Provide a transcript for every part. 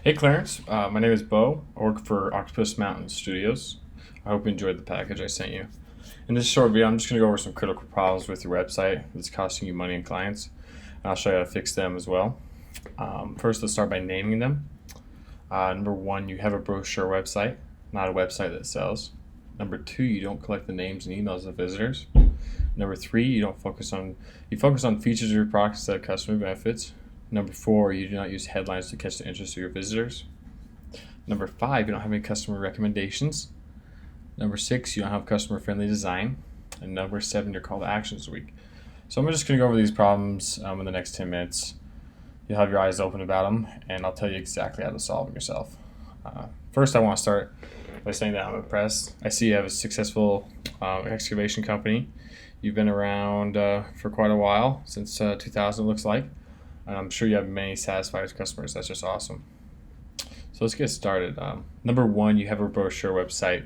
Hey Clarence, my name is Bo. I work for Octopus Mountain Studios. I hope you enjoyed the package I sent you. In this short video, I'm just going to go over some critical problems with your website that's costing you money and clients, and I'll show you how to fix them as well. First, let's start by naming them. Number one, you have a brochure website, not a website that sells. Number two, you don't collect the names and emails of visitors. Number three, you focus on features of your product instead of customer benefits. Number four, you do not use headlines to catch the interest of your visitors. Number five, you don't have any customer recommendations. Number six, you don't have customer-friendly design. And number seven, your call to actions are weak. So I'm just going to go over these problems in the next 10 minutes. You'll have your eyes open about them, and I'll tell you exactly how to solve them yourself. First, I want to start by saying that I'm impressed. I see you have a successful excavation company. You've been around for quite a while, since 2000 looks like. And I'm sure you have many satisfied customers. That's just awesome. So let's get started. Number one, you have a brochure website,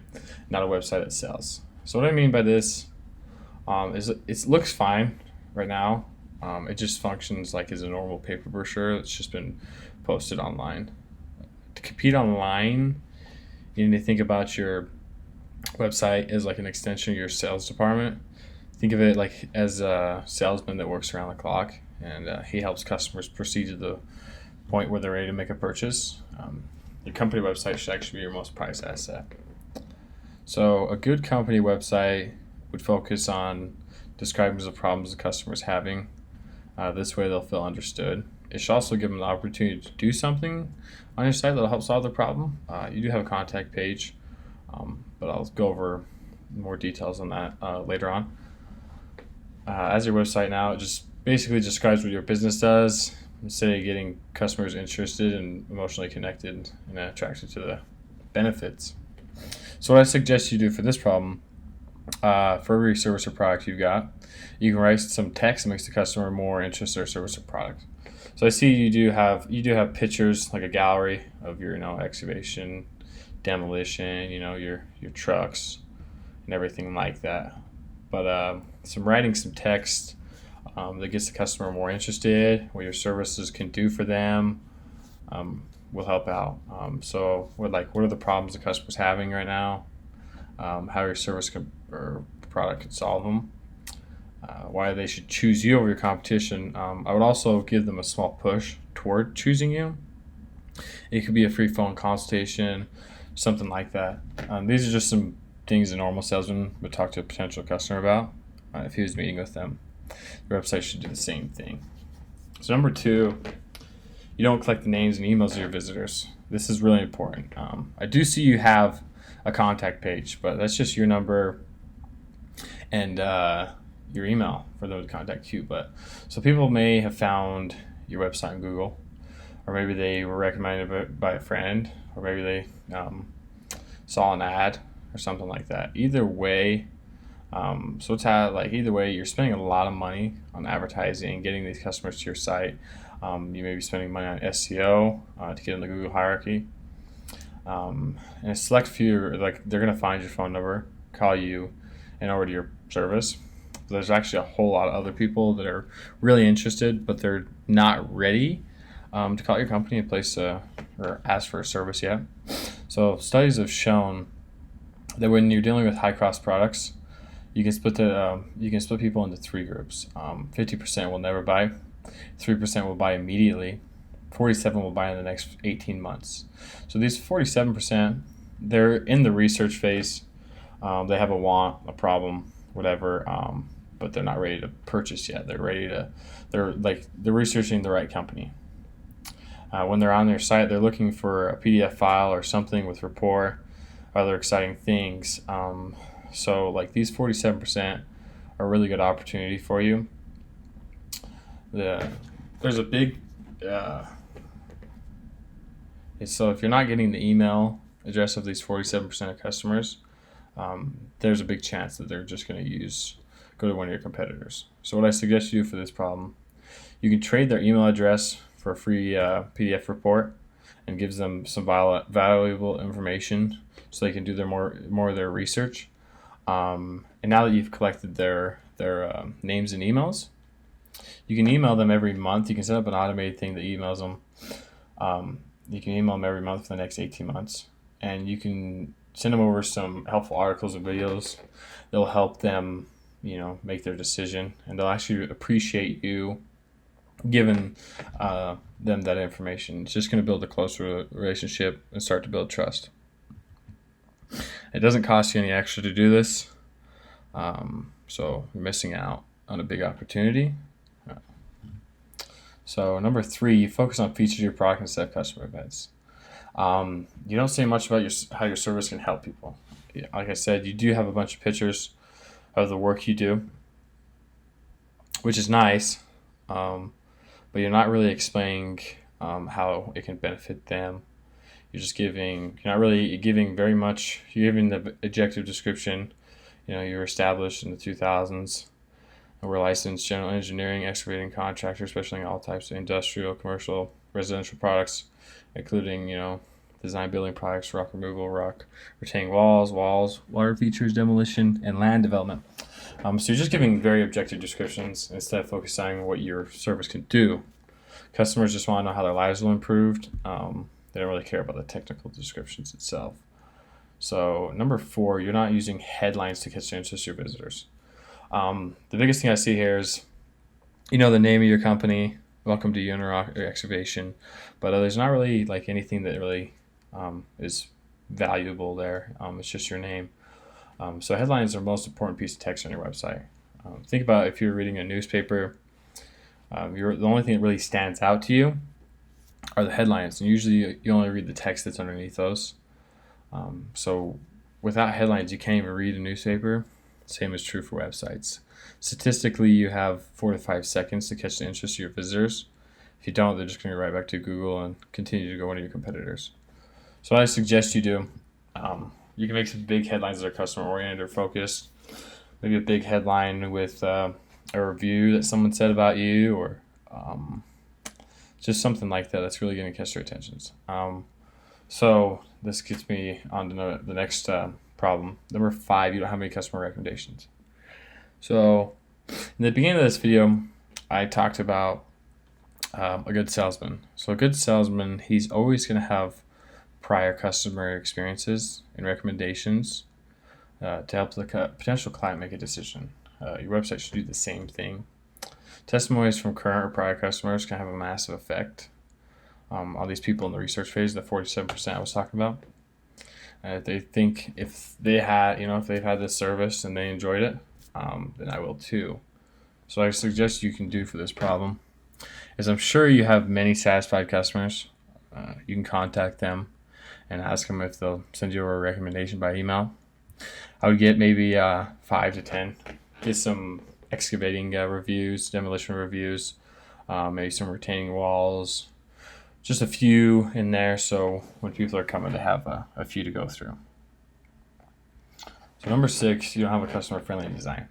not a website that sells. So what I mean by this is it looks fine right now. It just functions like as a normal paper brochure that's just been posted online. To compete online, you need to think about your website as like an extension of your sales department. Think of it like as a salesman that works around the clock, and he helps customers proceed to the point where they're ready to make a purchase. Your company website should actually be your most prized asset. So a good company website would focus on describing the problems the customer is having. This way they'll feel understood. It should also give them the opportunity to do something on your site that'll help solve the problem. You do have a contact page, but I'll go over more details on that later on. As your website now, it just basically describes what your business does instead of getting customers interested and emotionally connected and attracted to the benefits. So what I suggest you do for this problem, for every service or product you've got, you can write some text that makes the customer more interested in your service or product. So I see you do have pictures, like a gallery of your excavation, demolition, your trucks and everything like that. But some text that gets the customer more interested, what your services can do for them, will help out. So what are the problems the customer's having right now? How your or product can solve them. Why they should choose you over your competition. I would also give them a small push toward choosing you. It could be a free phone consultation, something like that. These are just some things a normal salesman would talk to a potential customer about if he was meeting with them. Your website should do the same thing. So number two, you don't collect the names and emails of your visitors. This is really important. I do see you have a contact page, but that's just your number and your email for them to contact you. But so people may have found your website on Google, or maybe they were recommended by a friend, or maybe they saw an ad or something like that. Either way, either way, you're spending a lot of money on advertising, getting these customers to your site. You may be spending money on SEO to get in the Google hierarchy. And a select few, they're going to find your phone number, call you, and order your service. There's actually a whole lot of other people that are really interested, but they're not ready to call your company and place or ask for a service yet. So studies have shown that when you're dealing with high-cost products, you can split people into three groups. 50% will never buy, 3% will buy immediately, 47% will buy in the next 18 months. So these 47%, they're in the research phase. They have a want, a problem, whatever, but they're not ready to purchase yet. They're researching the right company. When they're on their site, they're looking for a PDF file or something with rapport, other exciting things. So these 47% are a really good opportunity for you. There's a big so if you're not getting the email address of these 47% of customers, there's a big chance that they're just going to go to one of your competitors. So what I suggest you do for this problem, you can trade their email address for a free PDF report and gives them some valuable information so they can do more of their research. And now that you've collected their names and emails, you can email them every month. You can set up an automated thing that emails them You can email them every month for the next 18 months. And you can send them over some helpful articles and videos. They'll help them, make their decision. And they'll actually appreciate you giving them that information. It's just going to build a closer relationship and start to build trust. It doesn't cost you any extra to do this. So you're missing out on a big opportunity. So number 3, you focus on features of your product and set customer events. You don't say much about how your service can help people. Like I said, you do have a bunch of pictures of the work you do, which is nice, but you're not really explaining how it can benefit them. You're not really giving very much. You're giving the objective description. You're established in the 2000s. And we're licensed general engineering, excavating contractor, specializing in all types of industrial, commercial, residential products, including, design building products, rock removal, rock retaining walls, water features, demolition, and land development. So you're just giving very objective descriptions instead of focusing on what your service can do. Customers just want to know how their lives will improve. They don't really care about the technical descriptions itself. So number 4, you're not using headlines to catch the interest of your visitors. The biggest thing I see here is, the name of your company, welcome to Uinta Excavation, but there's not really like anything that really is valuable there. It's just your name. So headlines are the most important piece of text on your website. Think about if you're reading a newspaper, the only thing that really stands out to you are the headlines, and usually you only read the text that's underneath those. So without headlines, you can't even read a newspaper. Same is true for websites. Statistically, you have 4 to 5 seconds to catch the interest of your visitors. If you don't, they're just going to go right back to Google and continue to go one of your competitors. So what I suggest you do, you can make some big headlines that are customer-oriented or focused. Maybe a big headline with a review that someone said about you, or just something like that that's really going to catch their attentions. So this gets me on to the next problem. Number 5, you don't have any customer recommendations. So in the beginning of this video, I talked about a good salesman. So a good salesman, he's always going to have prior customer experiences and recommendations to help the potential client make a decision. Your website should do the same thing. Testimonies from current or prior customers can have a massive effect on these people in the research phase, the 47% I was talking about. They think if they've had this service and they enjoyed it, then I will too. So I suggest you can do for this problem is, I'm sure you have many satisfied customers. You can contact them and ask them if they'll send you a recommendation by email. I would get maybe 5 to 10. Get some excavating reviews, demolition reviews, maybe some retaining walls. Just a few in there, so when people are coming, they have a few to go through. So number 6, you don't have a customer-friendly design.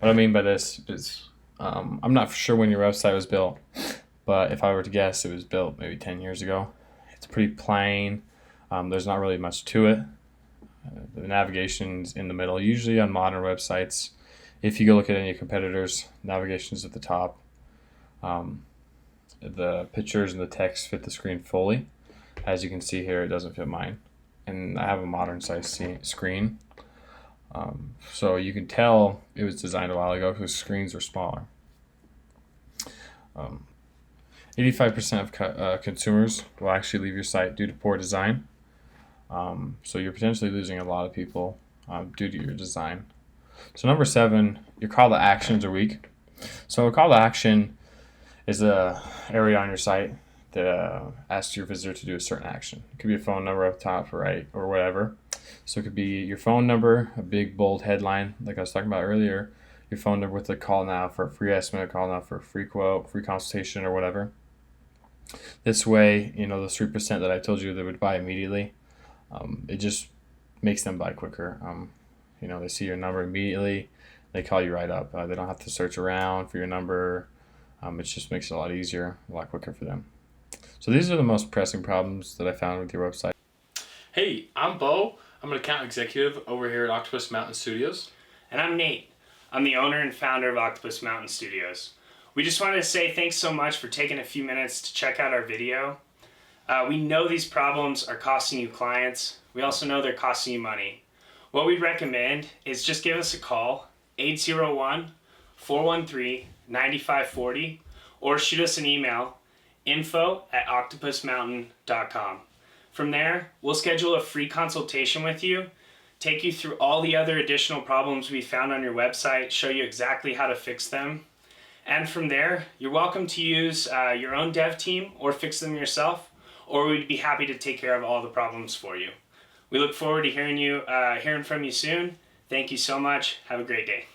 What I mean by this is, I'm not sure when your website was built, but if I were to guess, it was built maybe 10 years ago. It's pretty plain. There's not really much to it. The navigation's in the middle. Usually on modern websites, if you go look at any competitors, navigation's at the top. The pictures and the text fit the screen fully. As you can see here, it doesn't fit mine. And I have a modern size screen. So you can tell it was designed a while ago because screens are smaller. 85% of consumers will actually leave your site due to poor design. So you're potentially losing a lot of people due to your design. So number 7, your call to actions are weak. So a call to action is a area on your site that asks your visitor to do a certain action. It could be a phone number up top or right or whatever. So it could be your phone number, a big bold headline like I was talking about earlier, your phone number with a call now for a free estimate, call now for a free quote, free consultation or whatever. This way, the 3% that I told you they would buy immediately, it just makes them buy quicker. They see your number immediately, they call you right up. They don't have to search around for your number. It just makes it a lot easier, a lot quicker for them. So these are the most pressing problems that I found with your website. Hey, I'm Bo. I'm an account executive over here at Octopus Mountain Studios. And I'm Nate. I'm the owner and founder of Octopus Mountain Studios. We just wanted to say thanks so much for taking a few minutes to check out our video. We know these problems are costing you clients. We also know they're costing you money. What we'd recommend is just give us a call, 801-413-9540, or shoot us an email, info@octopusmountain.com. From there, we'll schedule a free consultation with you, take you through all the other additional problems we found on your website, show you exactly how to fix them. And from there, you're welcome to use your own dev team or fix them yourself, or we'd be happy to take care of all the problems for you. We look forward to hearing from you soon. Thank you so much. Have a great day.